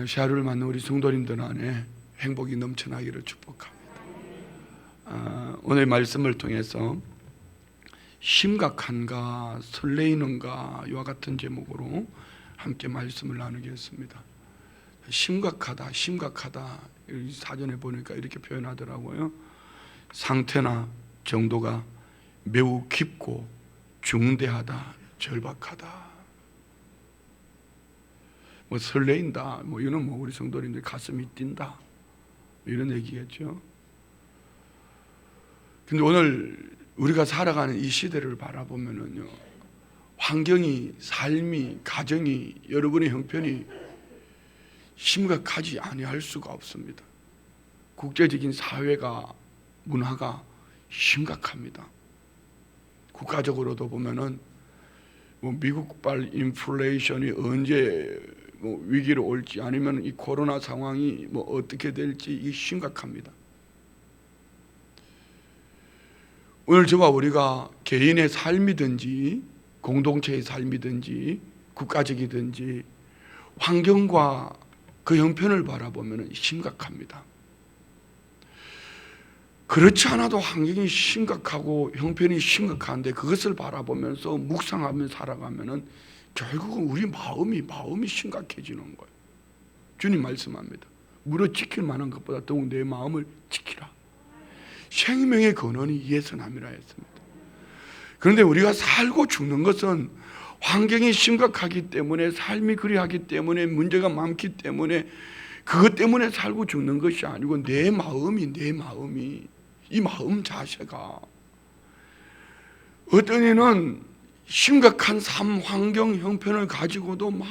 시 하루를 맞는 우리 성도님들 안에 행복이 넘쳐나기를 축복합니다. 오늘 말씀을 통해서 심각한가 설레이는가 이와 같은 제목으로 함께 말씀을 나누겠습니다. 심각하다, 심각하다. 사전에 보니까 이렇게 표현하더라고요. 상태나 정도가 매우 깊고 중대하다, 절박하다. 뭐 설레인다, 뭐 이거는 뭐 우리 성도님들 가슴이 뛴다, 이런 얘기겠죠. 근데 오늘 우리가 살아가는 이 시대를 바라보면은요, 환경이, 삶이, 가정이, 여러분의 형편이 심각하지 아니할 수가 없습니다. 국제적인 사회가, 문화가 심각합니다. 국가적으로도 보면은 뭐 미국발 인플레이션이 언제 뭐 위기로 올지, 아니면 이 코로나 상황이 뭐 어떻게 될지 이게 심각합니다. 오늘 저와 우리가 개인의 삶이든지 공동체의 삶이든지 국가적이든지 환경과 그 형편을 바라보면 심각합니다. 그렇지 않아도 환경이 심각하고 형편이 심각한데 그것을 바라보면서 묵상하며 살아가면은 결국은 우리 마음이 심각해지는 거예요. 주님 말씀합니다. 무릇 지킬 만한 것보다 더욱 내 마음을 지키라. 생명의 근원이 이에서 남이라 했습니다. 그런데 우리가 살고 죽는 것은 환경이 심각하기 때문에, 삶이 그리하기 때문에, 문제가 많기 때문에 그것 때문에 살고 죽는 것이 아니고 내 마음이 이 마음 자체가, 어떤 이는 심각한 삶 환경 형편을 가지고도 막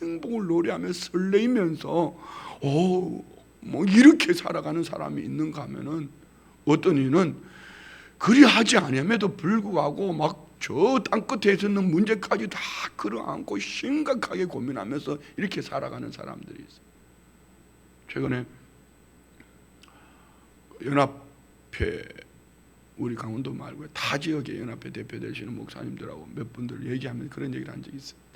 행복을 노래하며 설레이면서 뭐 이렇게 살아가는 사람이 있는가 하면은, 어떤 이는 그리하지 아니함에도 불구하고 막 저 땅끝에 있는 문제까지 다 끌어안고 심각하게 고민하면서 이렇게 살아가는 사람들이 있어요. 최근에 연합회, 우리 강원도 말고 타 지역의 연합회 대표 되시는 목사님들하고 몇 분들 얘기하면 그런 얘기를 한 적이 있습니다.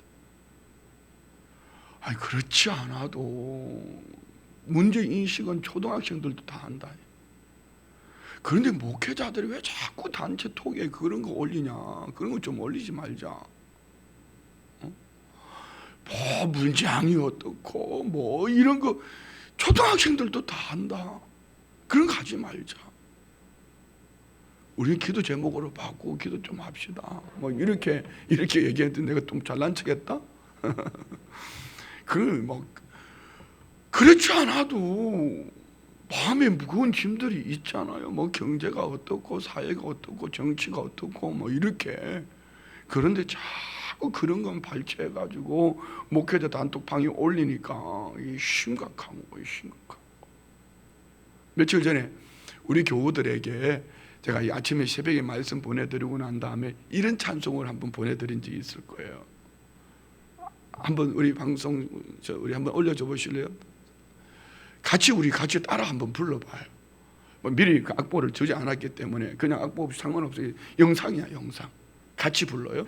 아니, 그렇지 않아도 문제인식은 초등학생들도 다 한다. 그런데 목회자들이 왜 자꾸 단체 톡에 그런 거 올리냐? 그런 거 좀 올리지 말자. 뭐 문장이 어떻고 뭐 이런 거 초등학생들도 다 한다. 그런 거 하지 말자. 우리 기도 제목으로 바꾸고 기도 좀 합시다. 뭐 이렇게 얘기했는데 내가 좀 잘난 척했다? 그렇지 않아도 마음에 무거운 짐들이 있잖아요. 뭐 경제가 어떻고 사회가 어떻고 정치가 어떻고 뭐 이렇게. 그런데 자꾸 그런 건 발췌해가지고 목회자 단톡방에 올리니까 이게 심각한 거예요. 심각한 거. 며칠 전에 우리 교우들에게 제가 이 아침에 새벽에 말씀 보내드리고 난 다음에 이런 찬송을 한번 보내드린 적이 있을 거예요. 한번 우리 방송 우리 한번 올려줘 보실래요? 우리 같이 따라 한번 불러봐요. 뭐 미리 그 악보를 주지 않았기 때문에 그냥 악보 없이 상관없어요. 영상이야, 영상. 같이 불러요.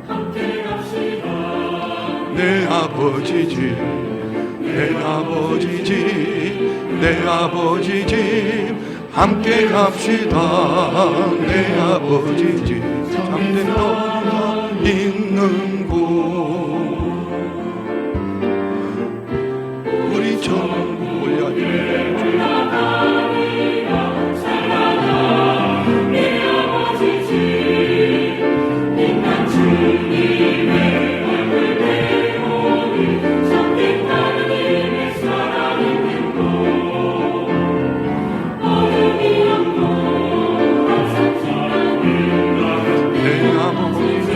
함께 갑시다. 내 아버지 집, 내 아버지 집, 내 아버지 집 함께 갑시다. 내 아버지 집 참된 너가 있는 곳. 우리 전부 올려드려. 내 아버지 집 빛난 주님의 얼굴 배우니 참된 하나님의 사랑 있는 곳. 어둠이 없고 항상 빛나는 내 아버지 집,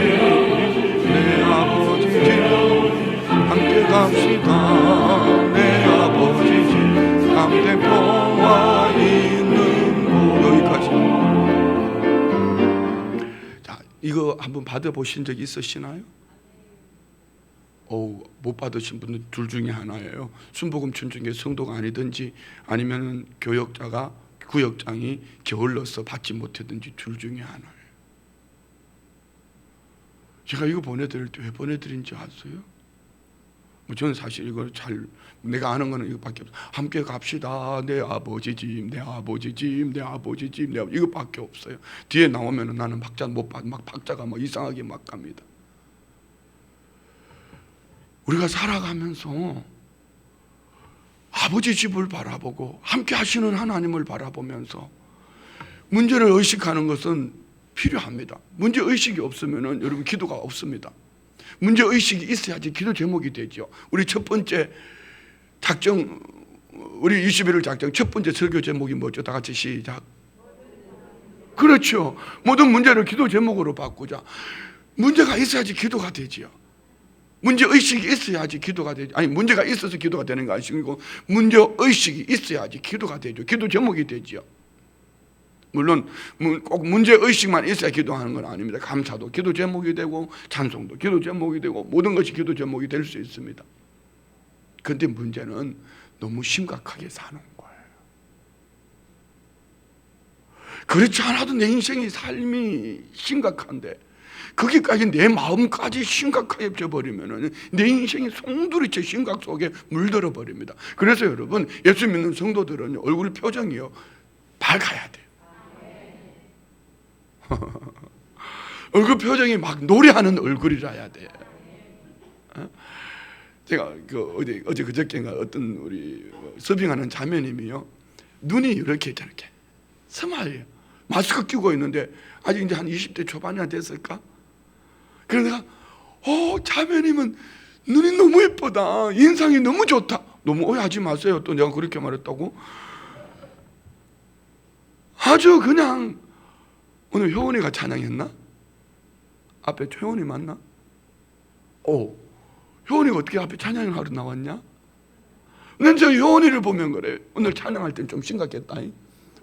내 아버지 집 함께 갑시다. 내 아버지 집 참된 평화 있는 곳. 여기까지. 자, 이거 한번 받아보신 적 있으시나요? 못 받으신 분은 둘 중에 하나예요. 순복음 중에 성도가 아니든지 아니면 교역자가 구역장이 게을러서 받지 못했든지 둘 중에 하나예요. 제가 이거 보내드릴 때 왜 보내드린지 아세요? 저는 사실 이걸 내가 아는 거는 이거밖에 없어요. 함께 갑시다. 내 아버지 집, 내 아버지 집, 내 아버지 집, 이거밖에 없어요. 뒤에 나오면은 나는 박자 막 박자가 막 이상하게 막 갑니다. 우리가 살아가면서 아버지 집을 바라보고 함께 하시는 하나님을 바라보면서 문제를 의식하는 것은 필요합니다. 문제 의식이 없으면은 여러분 기도가 없습니다. 문제 의식이 있어야지 기도 제목이 되죠. 우리 첫 번째 작정, 우리 21일 작정 첫 번째 설교 제목이 뭐죠? 다 같이 시작. 그렇죠. 모든 문제를 기도 제목으로 바꾸자. 문제가 있어야지 기도가 되지요. 문제 의식이 있어야지 기도가 되죠. 아니, 문제가 있어서 기도가 되는 거 아니고 문제 의식이 있어야지 기도가 되죠. 기도 제목이 되지요. 물론 꼭 문제 의식만 있어야 기도하는 건 아닙니다. 감사도 기도 제목이 되고 찬송도 기도 제목이 되고 모든 것이 기도 제목이 될 수 있습니다. 그런데 문제는 너무 심각하게 사는 거예요. 그렇지 않아도 내 인생의 삶이 심각한데 거기까지 내 마음까지 심각하게 되어버리면 내 인생이 송두리째 심각 속에 물들어 버립니다. 그래서 여러분, 예수 믿는 성도들은 얼굴 표정이요 밝아야 돼요. 얼굴 표정이 막 노래하는 얼굴이라야 돼. 제가 어제 그저께인가 어떤 우리 서빙하는 자매님이요, 눈이 이렇게 스마일 마스크 끼고 있는데 아직 이제 한 20대 초반이나 됐을까? 그래서 내가 자매님은 눈이 너무 예쁘다, 인상이 너무 좋다. 너무 오해하지 마세요. 또 내가 그렇게 말했다고? 아주 그냥 오늘 효원이가 찬양했나? 앞에 효원이 맞나? 효원이가 어떻게 앞에 찬양을 하러 나왔냐? 난 저 효원이를 보면 그래. 오늘 찬양할 땐 좀 심각했다.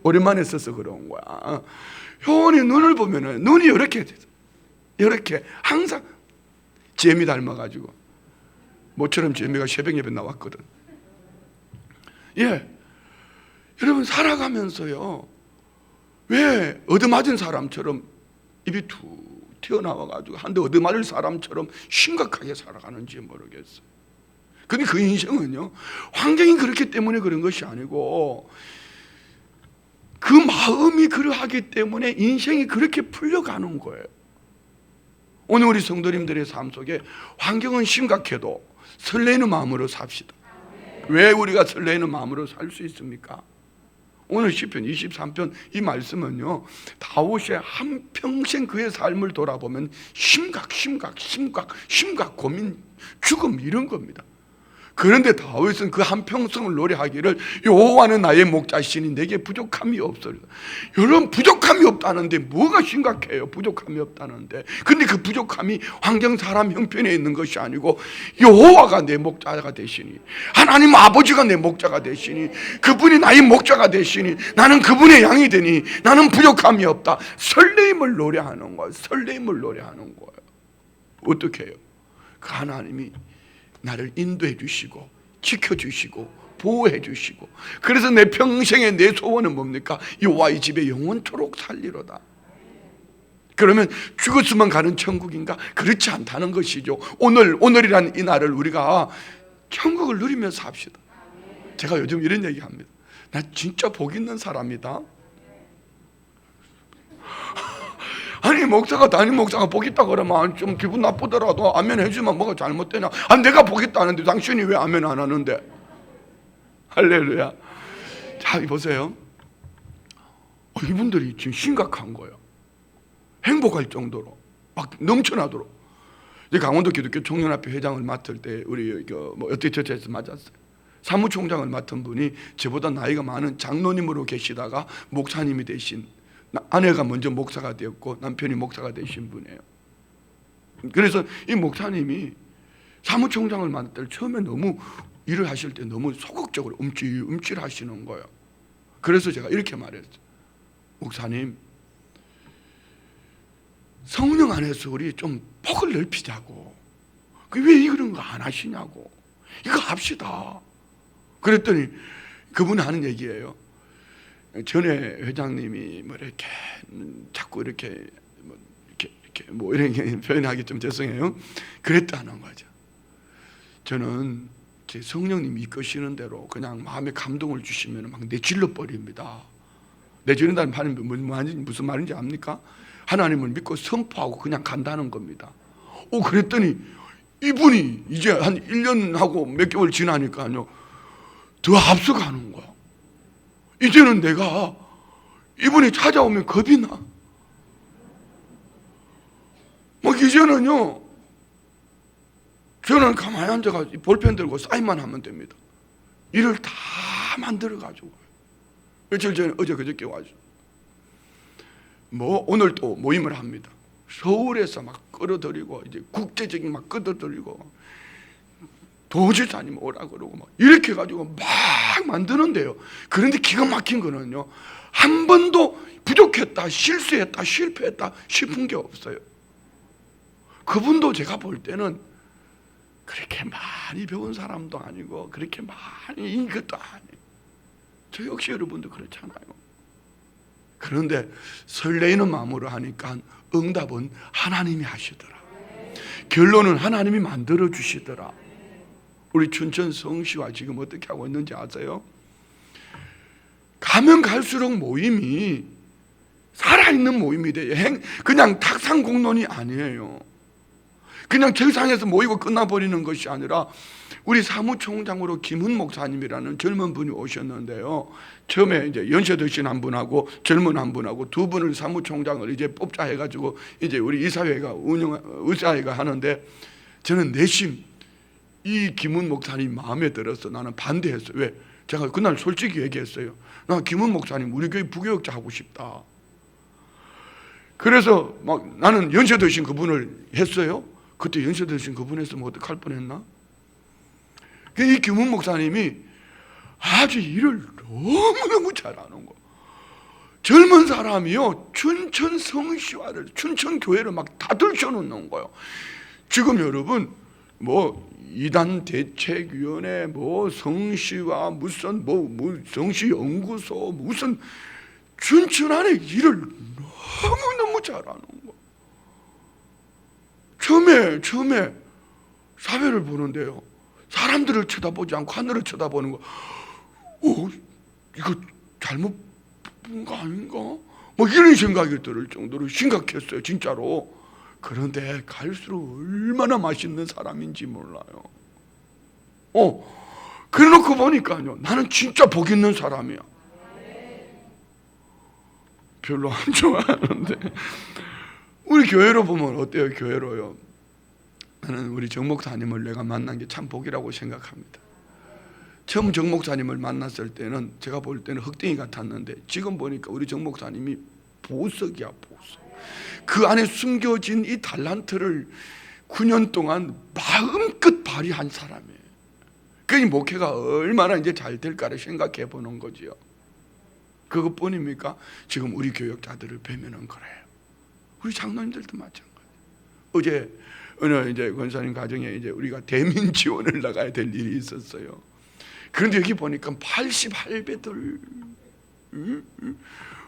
오랜만에 써서 그런 거야. 효원이 눈을 보면은 눈이 이렇게 항상 재미 닮아가지고 모처럼 재미가 새벽 예배 나왔거든. 예, 여러분 살아가면서요, 왜 얻어맞은 사람처럼 입이 툭 튀어나와가지고 한 대 얻어맞을 사람처럼 심각하게 살아가는지 모르겠어요. 근데 그 인생은요, 환경이 그렇기 때문에 그런 것이 아니고 그 마음이 그러하기 때문에 인생이 그렇게 풀려가는 거예요. 오늘 우리 성도님들의 삶 속에 환경은 심각해도 설레는 마음으로 삽시다. 왜 우리가 설레는 마음으로 살 수 있습니까? 오늘 시편 23편 이 말씀은요, 다윗의 한평생 그의 삶을 돌아보면 심각, 고민, 죽음 이런 겁니다. 그런데 다윗은 그 한평생을 노래하기를 여호와는 나의 목자시니 내게 부족함이 없어요. 여러분, 부족함이 없다는데 뭐가 심각해요? 부족함이 없다는데. 근데 그 부족함이 환경 사람 형편에 있는 것이 아니고 여호와가 내 목자가 되시니, 하나님 아버지가 내 목자가 되시니, 그분이 나의 목자가 되시니 나는 그분의 양이 되니 나는 부족함이 없다. 설레임을 노래하는 거예요. 설레임을 노래하는 거예요. 어떻게 해요? 그 하나님이 나를 인도해 주시고 지켜주시고 보호해 주시고, 그래서 내 평생의 내 소원은 뭡니까? 여호와의 집에 영원토록 살리로다. 그러면 죽었으면 가는 천국인가? 그렇지 않다는 것이죠. 오늘이란 이 날을 우리가 천국을 누리면서 삽시다. 제가 요즘 이런 얘기 합니다. 나 진짜 복 있는 사람이다. 아니, 담임 목사가 복 있다 그러면 좀 기분 나쁘더라도 아멘 해주면 뭐가 잘못되냐? 내가 복 있다는데 당신이 왜 아멘 안 하는데? 할렐루야. 자, 보세요. 이분들이 지금 심각한 거예요. 행복할 정도로 막 넘쳐나도록. 강원도 기독교 청년합회 회장을 맡을 때 우리 어떻게 처치에서 맞았어요. 사무총장을 맡은 분이 저보다 나이가 많은 장로님으로 계시다가 목사님이 되신, 아내가 먼저 목사가 되었고 남편이 목사가 되신 분이에요. 그래서 이 목사님이 사무총장을 맡을 때 처음에 너무 일을 하실 때 너무 소극적으로 움찔 하시는 거예요. 그래서 제가 이렇게 말했어요. 목사님, 성령 안에서 우리 좀 폭을 넓히자고. 왜 이런 거 안 하시냐고. 이거 합시다. 그랬더니 그분이 하는 얘기예요. 전에 회장님이 뭐 이렇게 자꾸 이렇게 뭐 이렇게 표현하기 좀 죄송해요. 그랬다는 거죠. 저는 제 성령님이 이끄시는 대로 그냥 마음에 감동을 주시면 막 내질러 버립니다. 내지른다는 말이 무슨 말인지 압니까? 하나님을 믿고 선포하고 그냥 간다는 겁니다. 그랬더니 이분이 이제 한 1년하고 몇 개월 지나니까요, 더 앞서가는 거야. 이제는 내가 이분이 찾아오면 겁이 나. 막 이제는요, 저는 가만히 앉아가 볼펜 들고 사인만 하면 됩니다. 일을 다 만들어가지고. 며칠 전에 어제 그저께 와서 오늘 또 모임을 합니다. 서울에서 막 끌어들이고, 이제 국제적인 막 끌어들이고, 도지사님 오라 그러고 막 이렇게 해가지고 막 만드는데요. 그런데 기가 막힌 거는요, 한 번도 부족했다, 실수했다, 실패했다 싶은 게 없어요. 그분도 제가 볼 때는 그렇게 많이 배운 사람도 아니고 그렇게 많이 인 것도 아니에요. 저 역시 여러분도 그렇잖아요. 그런데 설레이는 마음으로 하니까 응답은 하나님이 하시더라. 결론은 하나님이 만들어 주시더라. 우리 춘천 성시와 지금 어떻게 하고 있는지 아세요? 가면 갈수록 모임이 살아있는 모임이 돼요. 그냥 탁상 공론이 아니에요. 그냥 정상에서 모이고 끝나버리는 것이 아니라, 우리 사무총장으로 김훈 목사님이라는 젊은 분이 오셨는데요. 처음에 이제 연세 드신 한 분하고 젊은 한 분하고 두 분을 사무총장을 이제 뽑자 해가지고 이제 우리 이사회가 의사회가 하는데, 저는 내심 이 김훈 목사님 마음에 들어서 나는 반대했어요. 왜? 제가 그날 솔직히 얘기했어요. 나 김훈 목사님 우리 교회 부교역자 하고 싶다. 그래서 막 나는 연세 드신 그분을 했어요. 그때 연세 드신 그분 했으면 어떡할 뻔했나? 이 김훈 목사님이 아주 일을 너무너무 잘하는 거. 젊은 사람이요, 춘천 성시화를, 춘천 교회를 막 다 들쳐놓는 거예요. 지금 여러분 이단 대책위원회, 성시화, 무슨 성시연구소, 무슨 춘천 안에 일을 너무너무 잘하는 거. 처음에 사회를 보는데요, 사람들을 쳐다보지 않고 하늘을 쳐다보는 거. 이거 잘못 본 거 아닌가? 이런 생각이 들 정도로 심각했어요, 진짜로. 그런데 갈수록 얼마나 맛있는 사람인지 몰라요. 그래놓고 보니까요, 나는 진짜 복 있는 사람이야. 별로 안 좋아하는데 우리 교회로 보면 어때요? 교회로요, 나는 우리 정 목사님을 내가 만난 게 참 복이라고 생각합니다. 처음 정 목사님을 만났을 때는 제가 볼 때는 흑땡이 같았는데, 지금 보니까 우리 정 목사님이 보석이야, 보석. 그 안에 숨겨진 이 달란트를 9년 동안 마음껏 발휘한 사람이에요. 그 목회가 얼마나 이제 잘 될까를 생각해 보는 거지요. 그것뿐입니까? 지금 우리 교역자들을 뵈면은 그래요. 우리 장로님들도 마찬가지. 어제 어느 이제 권사님 가정에 이제 우리가 대민 지원을 나가야 될 일이 있었어요. 그런데 여기 보니까 80할배들,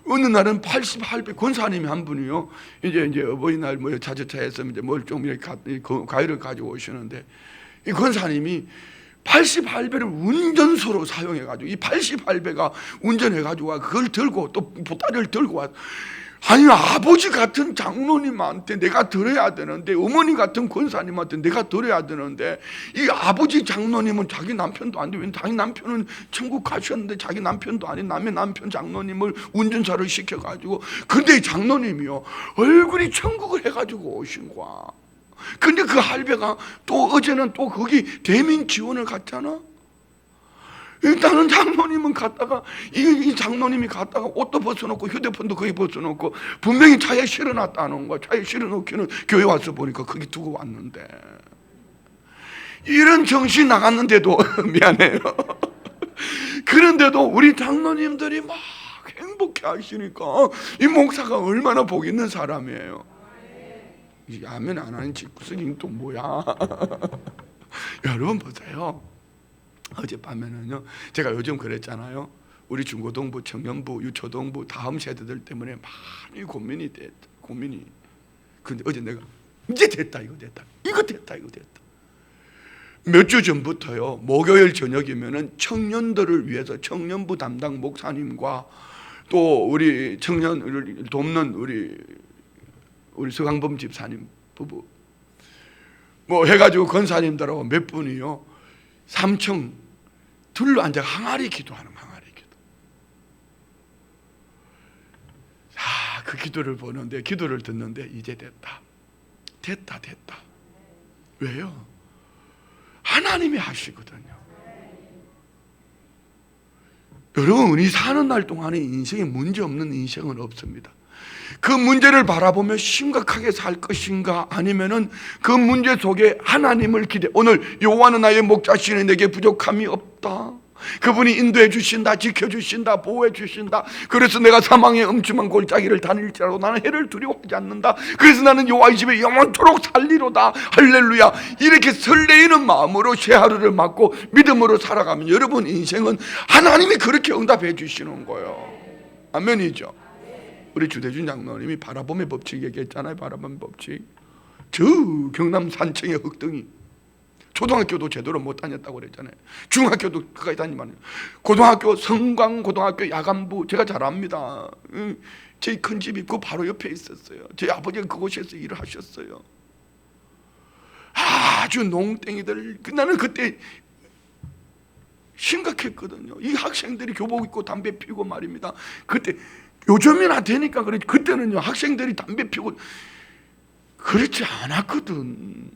어느 날은 80할배 권사님이 한 분이요, 이제 어버이날 자주차에서 이제 뭘 좀 이렇게 과일을 가지고 오시는데, 이 권사님이 80할배를 운전소로 사용해가지고, 이 80할배가 운전해가지고 그걸 들고 또 보따리를 들고 와. 아니, 아버지 같은 장로님한테 내가 들어야 되는데, 어머니 같은 권사님한테 내가 들어야 되는데, 이 아버지 장로님은 자기 남편도 안 돼. 왜 자기 남편은 천국 가셨는데 자기 남편도 아닌 남의 남편 장로님을 운전사를 시켜가지고, 근데 이 장로님이요, 얼굴이 천국을 해가지고 오신 거야. 근데 그 할배가 또 어제는 또 거기 대민 지원을 갔잖아. 일단은 장로님은 갔다가 이 장로님이 갔다가 옷도 벗어놓고 휴대폰도 거기 벗어놓고 분명히 차에 실어놨다는 거야. 차에 실어놓기는 교회 와서 보니까 거기 두고 왔는데, 이런 정신 나갔는데도 미안해요. 그런데도 우리 장로님들이 막 행복해 하시니까 이 목사가 얼마나 복 있는 사람이에요. 이 아멘 안 하는 집구석이 또 뭐야? 여러분 보세요. 어젯밤에는요, 제가 요즘 그랬잖아요. 우리 중고등부, 청년부, 유초등부 다음 세대들 때문에 많이 고민이. 근데 어제 내가 이제 됐다, 이거 됐다, 이거 됐다, 이거 됐다. 몇 주 전부터요, 목요일 저녁이면은 청년들을 위해서 청년부 담당 목사님과 또 우리 청년을 돕는 우리 서강범 집사님 부부 뭐 해가지고 권사님들하고 몇 분이요, 3층 둘러 앉아 항아리 기도하는 항아리 기도. 그 기도를 보는데, 기도를 듣는데 이제 됐다. 왜요? 하나님이 하시거든요. 여러분, 우리 사는 날 동안에 인생에 문제 없는 인생은 없습니다. 그 문제를 바라보며 심각하게 살 것인가, 아니면은 그 문제 속에 하나님을 오늘 여호와는 나의 목자시니 내게 부족함이 없다. 그분이 인도해 주신다, 지켜주신다, 보호해 주신다. 그래서 내가 사망의 음침한 골짜기를 다닐지라도 나는 해를 두려워하지 않는다. 그래서 나는 여호와의 집에 영원토록 살리로다. 할렐루야. 이렇게 설레이는 마음으로 새 하루를 맞고 믿음으로 살아가면 여러분 인생은 하나님이 그렇게 응답해 주시는 거예요. 아멘이죠. 우리 주대준 장로님이 바라봄의 법칙 얘기했잖아요. 바라봄의 법칙. 저 경남 산청의 흑등이 초등학교도 제대로 못 다녔다고 그랬잖아요. 중학교도 그까지 다니면, 고등학교 성광고등학교 야간부 제가 잘 압니다. 제 큰 집이 그 바로 옆에 있었어요. 제 아버지가 그곳에서 일을 하셨어요. 아주 농땡이들. 나는 그때 심각했거든요. 이 학생들이 교복 입고 담배 피우고 말입니다. 그때 요즘이나 되니까 그래. 그때는요, 학생들이 담배 피우고 그렇지 않았거든.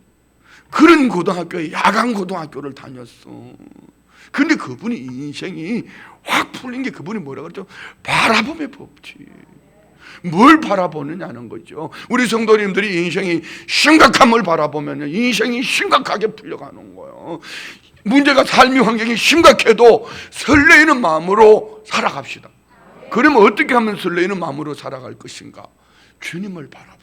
그런 고등학교에 야간 고등학교를 다녔어. 근데 그분이 인생이 확 풀린 게, 그분이 뭐라 그랬죠? 바라봄의 법칙. 뭘 바라보느냐는 거죠. 우리 성도님들이 인생이 심각함을 바라보면 인생이 심각하게 풀려가는 거예요. 문제가, 삶의 환경이 심각해도 설레이는 마음으로 살아갑시다. 그러면 어떻게 하면 설레이는 마음으로 살아갈 것인가? 주님을 바라봐야죠.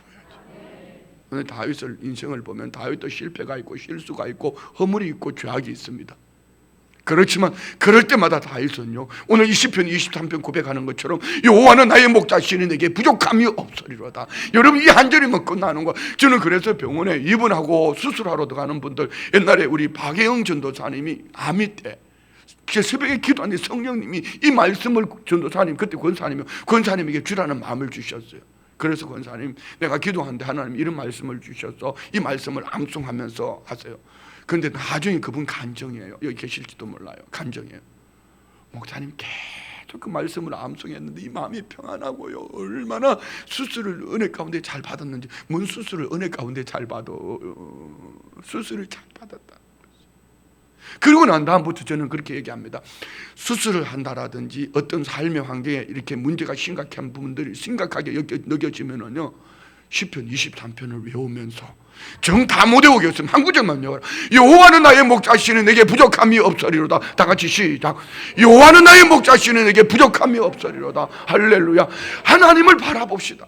오늘 다윗을, 인생을 보면 다윗도 실패가 있고 실수가 있고 허물이 있고 죄악이 있습니다. 그렇지만 그럴 때마다 다윗은요, 오늘 20편 23편 고백하는 것처럼 여호와는 나의 목자시니 내게 부족함이 없으리로다. 여러분, 이 한 절이면 끝나는 거야. 저는 그래서 병원에 입원하고 수술하러 들어가는 분들, 옛날에 우리 박예영 전도사님이 아미 때 새벽에 기도하는데 성령님이 이 말씀을 전도사님, 그때 권사님에게 주라는 마음을 주셨어요. 그래서 권사님, 내가 기도하는데 하나님 이런 말씀을 주셔서 이 말씀을 암송하면서 하세요. 그런데 나중에 그분 간정이에요. 여기 계실지도 몰라요. 간정이에요. 목사님 계속 그 말씀을 암송했는데 이 마음이 평안하고요, 얼마나 수술을 은혜 가운데 잘 받았는지. 뭔 수술을 은혜 가운데 잘 받아? 수술을 잘 받았다. 그리고 난 다음부터 저는 그렇게 얘기합니다. 수술을 한다라든지 어떤 삶의 환경에 이렇게 문제가 심각한 부분들이 심각하게 느껴지면은요, 시편 23편을 외우면서 정 다 못 외우겠으면 한 구절만 외워라. 여호와는 나의 목자시니 내게 부족함이 없으리로다. 다 같이 시작. 여호와는 나의 목자시니 내게 부족함이 없으리로다. 할렐루야. 하나님을 바라봅시다.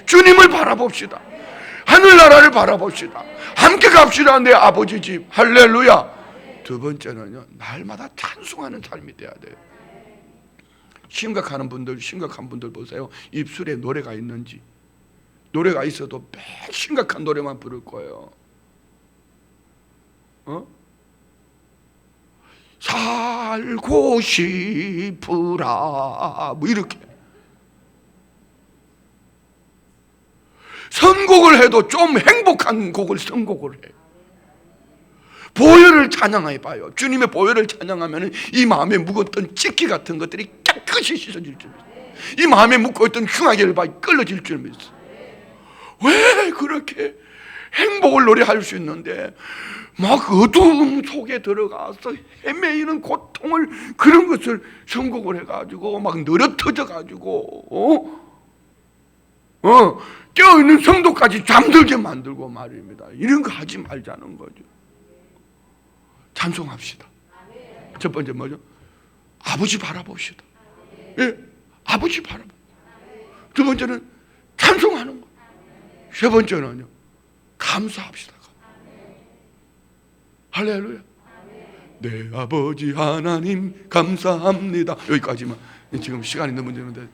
주님을 바라봅시다. 하늘나라를 바라봅시다. 함께 갑시다. 내 아버지 집. 할렐루야. 두 번째는요, 날마다 찬송하는 삶이 돼야 돼요. 심각한 분들 보세요. 입술에 노래가 있는지. 노래가 있어도 매일 심각한 노래만 부를 거예요. 살고 싶으라, 뭐 이렇게. 선곡을 해도 좀 행복한 곡을 선곡을 해. 보혈을 찬양해 봐요. 주님의 보혈을 찬양하면 이 마음에 묵었던 찢기 같은 것들이 깨끗이 씻어질 줄 믿어요. 이 마음에 묵고 있던 흉악의 열반이 끌어질 줄 믿어요. 왜 그렇게 행복을 노래할 수 있는데 막 어두움 속에 들어가서 헤매이는 고통을, 그런 것을 선곡을 해가지고 막 늘어터져가지고 깨어있는 성도까지 잠들게 만들고 말입니다. 이런 거 하지 말자는 거죠. 찬송합시다. 첫 번째 뭐죠? 아버지 바라봅시다. 예, 아버지 바라봅시다. 두 번째는 찬송하는 거. 세 번째는요, 감사합시다. 할렐루야. 내 아버지 하나님 감사합니다. 여기까지만. 지금 시간이 너무 되는데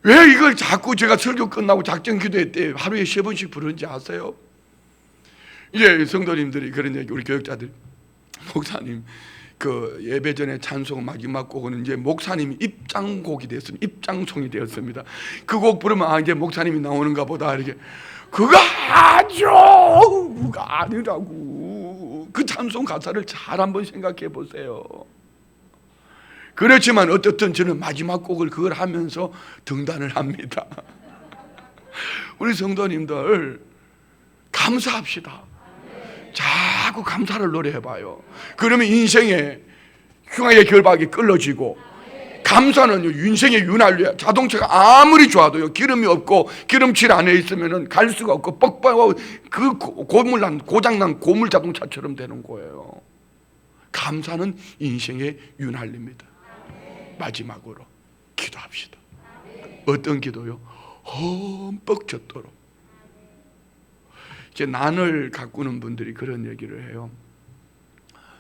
왜 이걸 자꾸 제가 설교 끝나고 작전 기도회 때 하루에 3번씩 부르는지 아세요? 이제 성도님들이 그런 얘기, 우리 교육자들, 목사님 그 예배 전에 찬송 마지막 곡은 이제 목사님이 입장곡이 되었습니다. 입장송이 되었습니다. 그 곡 부르면 이제 목사님이 나오는가 보다 이렇게. 그거 아니라고. 그 찬송 가사를 잘 한번 생각해 보세요. 그렇지만 어떻든 저는 마지막 곡을 그걸 하면서 등단을 합니다. 우리 성도님들 감사합시다. 자꾸 감사를 노래해봐요. 그러면 인생의 흉악의 결박이 끌어지고, 감사는 인생의 윤활유야. 자동차가 아무리 좋아도요, 기름이 없고 기름칠 안에 있으면 갈 수가 없고 뻑뻑하고 그 고장난 고물 자동차처럼 되는 거예요. 감사는 인생의 윤활유입니다. 마지막으로 기도합시다. 어떤 기도요? 흠뻑 젖도록. 이제 난을 가꾸는 분들이 그런 얘기를 해요.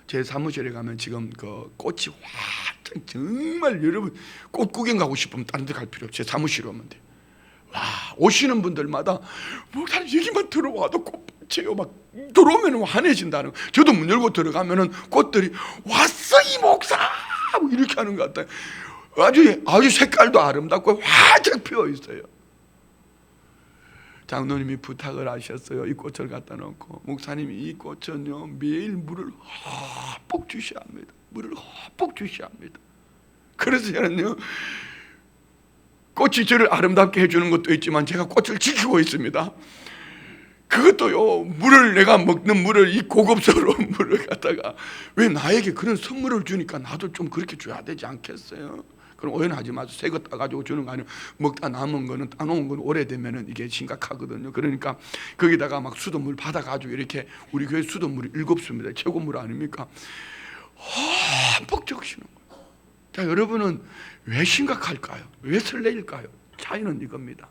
제 사무실에 가면 지금 그 꽃이 활짝, 정말 여러분 꽃 구경 가고 싶으면 다른 데 갈 필요 없어요. 제 사무실에 오면 돼요. 와, 오시는 분들마다 목사님 여기만 들어와도 꽃밭이에요. 막 들어오면 환해진다는 거. 저도 문 열고 들어가면은 꽃들이 왔어 이 목사 뭐 이렇게 하는 것 같아요. 아주 색깔도 아름답고 활짝 피어 있어요. 장로님이 부탁을 하셨어요. 이 꽃을 갖다 놓고, 목사님이 이 꽃은요 매일 물을 흠뻑 주셔야 합니다. 물을 흠뻑 주셔야 합니다. 그래서 저는요 꽃이 저를 아름답게 해주는 것도 있지만 제가 꽃을 지키고 있습니다. 그것도요, 물을 내가 먹는 물을, 이 고급스러운 물을 갖다가 왜 나에게 그런 선물을 주니까 나도 좀 그렇게 줘야 되지 않겠어요? 그럼 오해하지 마세요. 새 거 따가지고 주는 거 아니에요. 먹다 남은 거는, 따놓은 거는 오래되면 이게 심각하거든요. 그러니까 거기다가 막 수돗물 받아가지고 이렇게, 우리 교회 수돗물이 7수입니다. 최고물 아닙니까? 흠뻑 적시는 거예요. 자, 여러분은 왜 심각할까요? 왜 설레일까요? 차이는 이겁니다.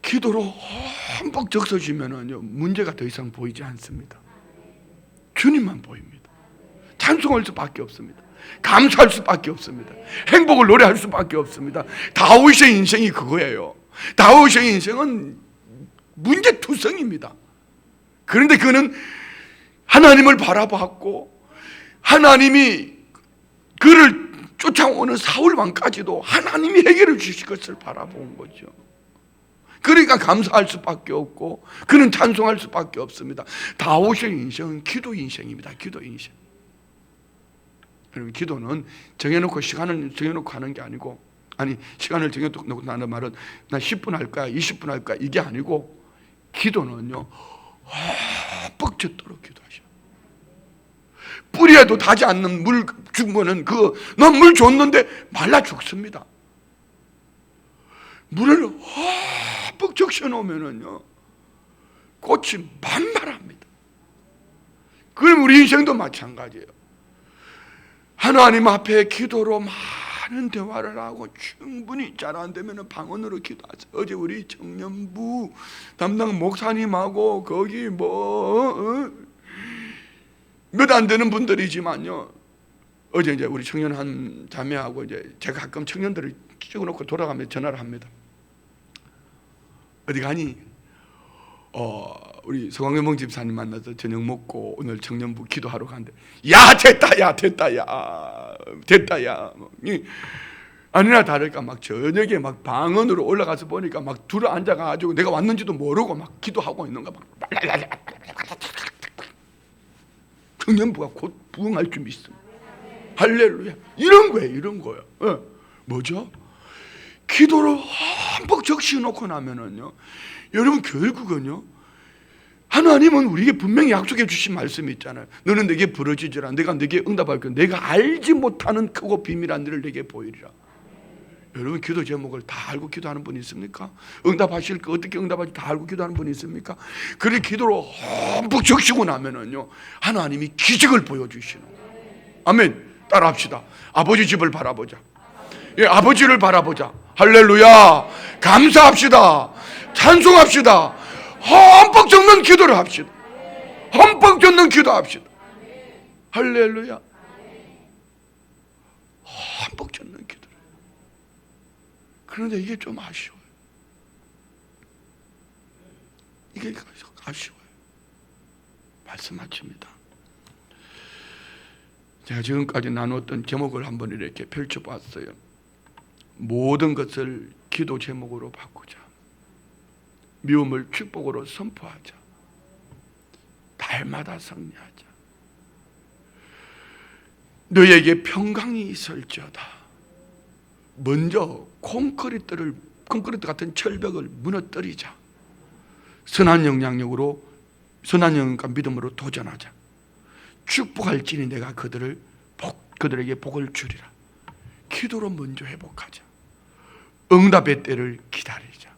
기도로 흠뻑 적셔지면은요 문제가 더 이상 보이지 않습니다. 주님만 보입니다. 찬송할 수밖에 없습니다. 감사할 수밖에 없습니다. 행복을 노래할 수밖에 없습니다. 다윗의 인생이 그거예요. 다윗의 인생은 문제투성입니다. 그런데 그는 하나님을 바라봤고, 하나님이 그를 쫓아오는 사울 왕까지도 하나님이 해결해 주실 것을 바라본 거죠. 그러니까 감사할 수밖에 없고 그는 찬송할 수밖에 없습니다. 다윗의 인생은 기도 인생입니다. 기도 인생. 여러분, 기도는 정해놓고 시간을 정해놓고 하는 게 아니고, 아니 시간을 정해놓고 하는 말은 나 10분 할 거야 20분 할 거야 이게 아니고, 기도는요 흠뻑 젖도록 기도하셔. 뿌리에도 닿지 않는 물 주면은 난 물 줬는데 말라 죽습니다. 물을 흠뻑 적셔 놓으면은요 꽃이 만발합니다. 그럼 우리 인생도 마찬가지예요. 하나님 앞에 기도로 많은 대화를 하고 충분히 잘 안 되면 방언으로 기도하세요. 어제 우리 청년부 담당 목사님하고 거기 몇 안 되는 분들이지만요, 어제 이제 우리 청년 한 자매하고 이제 제가 가끔 청년들을 찍어놓고 돌아가면서 전화를 합니다. 어디 가니? 우리 서광현봉 집사님 만나서 저녁 먹고 오늘 청년부 기도하러 간대. 야 됐다 야. 아니나 다를까 막 저녁에 막 방언으로 올라가서 보니까 막 둘러 앉아가지고 내가 왔는지도 모르고 막 기도하고 있는 거 막. 청년부가 곧 부흥할 준비 있습니다. 할렐루야. 이런 거예요. 뭐죠? 기도로 흠뻑 적셔놓고 나면은요, 여러분 결국은요, 하나님은 우리에게 분명히 약속해 주신 말씀이 있잖아요. 너는 내게 부르짖으라. 내가 내게 응답할 거야. 내가 알지 못하는 크고 비밀한 일을 내게 보이리라. 여러분 기도 제목을 다 알고 기도하는 분이 있습니까? 응답하실 거 어떻게 응답할지 다 알고 기도하는 분이 있습니까? 그래 기도로 흠뻑 적시고 나면은요 하나님이 기적을 보여주시는 거예요. 아멘. 따라합시다. 아버지 집을 바라보자. 예, 아버지를 바라보자. 할렐루야. 감사합시다. 찬송합시다. 흠뻑 젖는 기도를 합시다. 흠뻑 젖는 기도합시다. 할렐루야. 흠뻑 젖는 기도를. 그런데 이게 좀 아쉬워요. 이게 아쉬워요. 말씀 마칩니다. 제가 지금까지 나누었던 제목을 한번 이렇게 펼쳐봤어요. 모든 것을 기도 제목으로 바꾸자. 미움을 축복으로 선포하자. 날마다 승리하자. 너에게 평강이 있을지어다. 먼저 콘크리트 같은 철벽을 무너뜨리자. 선한 영향력으로, 선한 영향과 믿음으로 도전하자. 축복할지니 내가 그들에게 복을 주리라. 기도로 먼저 회복하자. 응답의 때를 기다리자.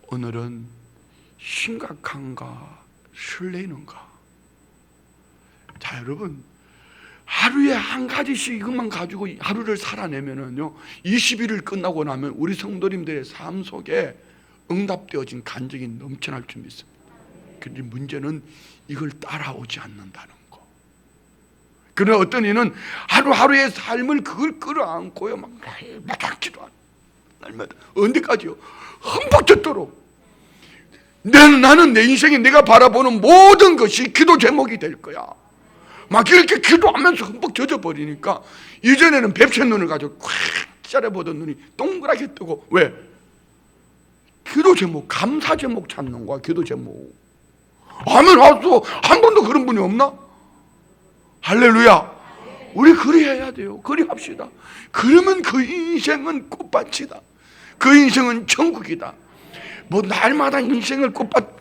오늘은 심각한가 설레는가? 자, 여러분, 하루에 한 가지씩 이것만 가지고 하루를 살아내면은요, 20일을 끝나고 나면 우리 성도님들의 삶 속에 응답되어진 간증이 넘쳐날 줄 믿습니다. 그런데 문제는 이걸 따라오지 않는다는 거. 그러나 어떤 이는 하루하루의 삶을 그걸 끌어안고요, 막 날마다 기도하는, 날마다 언제까지요? 흠뻑 젖도록. 나는 내 인생에 내가 바라보는 모든 것이 기도 제목이 될 거야. 막 이렇게 기도하면서 흠뻑 젖어버리니까 이전에는 뱁새 눈을 가지고 콱 째려보던 눈이 동그랗게 뜨고. 왜? 기도 제목, 감사 제목 찾는 거야. 기도 제목. 아멘 하소. 한 번도 그런 분이 없나? 할렐루야. 우리 그리해야 돼요. 그리합시다. 그러면 그 인생은 꽃밭이다. 그 인생은 천국이다. 뭐 날마다 인생을 꽃밭,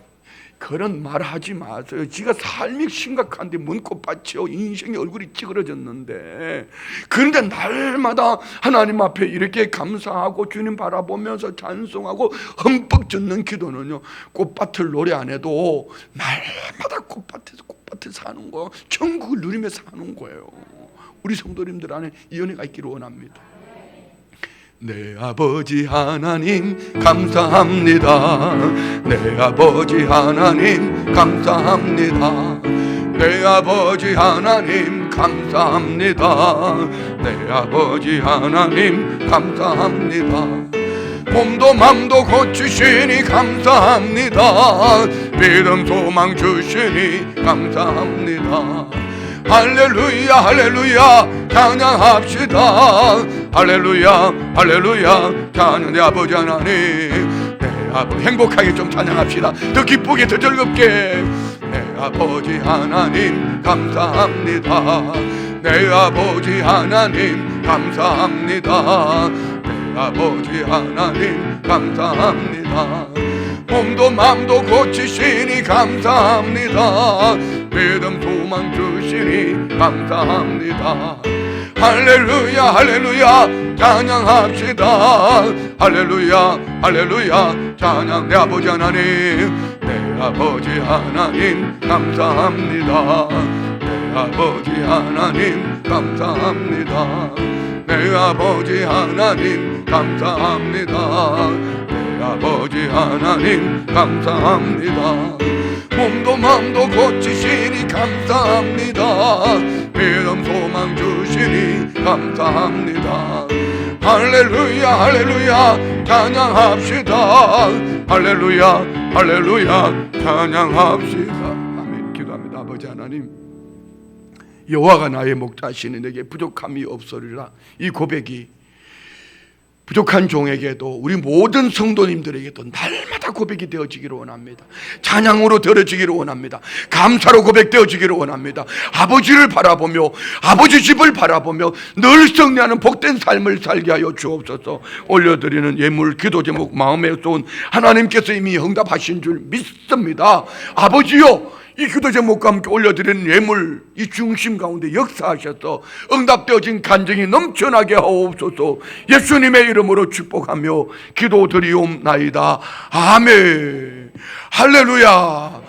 그런 말 하지 마세요. 지가 삶이 심각한데 뭔 꽃밭이요? 인생의 얼굴이 찌그러졌는데. 그런데 날마다 하나님 앞에 이렇게 감사하고 주님 바라보면서 찬송하고 흠뻑 젖는 기도는요, 꽃밭을 노래 안 해도 날마다 꽃밭에서 꽃밭에 사는 거, 천국을 누리며 사는 거예요. 우리 성도님들 안에 이 은혜가 있기를 원합니다. 내 아버지 하나님 감사합니다. 내 아버지 하나님 감사합니다. 내 아버지 하나님 감사합니다. 내 아버지 하나님 감사합니다. 몸도 맘도 고치시니 감사합니다. 믿음 소망 주시니 감사합니다. 할렐루야 할렐루야 찬양합시다. 할렐루야 할렐루야 찬양. 내 아버지 하나님, 내 아버지, 행복하게 좀 찬양합시다. 더 기쁘게 더 즐겁게. 내 아버지 하나님 감사합니다. 내 아버지 하나님 감사합니다. 내 아버지 하나님 감사합니다. 몸도 맘도 고치시니 감사합니다. 믿음 소망 주시니 감사합니다. 할렐루야 할렐루야 찬양합시다. 할렐루야 할렐루야 찬양. 내 아버지 하나님, 내 아버지 하나님 감사합니다. 내 아버지 하나님 감사합니다. 내 아버지 하나님 감사합니다. 내 아버지 하나님 감사합니다. 몸도 맘도 고치시니 감사합니다. 믿음 소망 주시니 감사합니다. 할렐루야 할렐루야 찬양합시다. 할렐루야 할렐루야 찬양합시다. 아멘. 기도합니다. 아버지 하나님, 여호와가 나의 목자시니 내게 부족함이 없으리라. 이 고백이 부족한 종에게도, 우리 모든 성도님들에게도 날마다 고백이 되어지기를 원합니다. 찬양으로 들어지기를 원합니다. 감사로 고백되어지기를 원합니다. 아버지를 바라보며, 아버지 집을 바라보며 늘 승리하는 복된 삶을 살게 하여 주옵소서. 올려드리는 예물 기도 제목 마음에 쏜 하나님께서 이미 응답하신 줄 믿습니다. 아버지요, 이 기도 제목과 함께 올려드리는 예물, 이 중심 가운데 역사하셔서 응답되어진 간증이 넘쳐나게 하옵소서. 예수님의 이름으로 축복하며 기도드리옵나이다. 아멘. 할렐루야.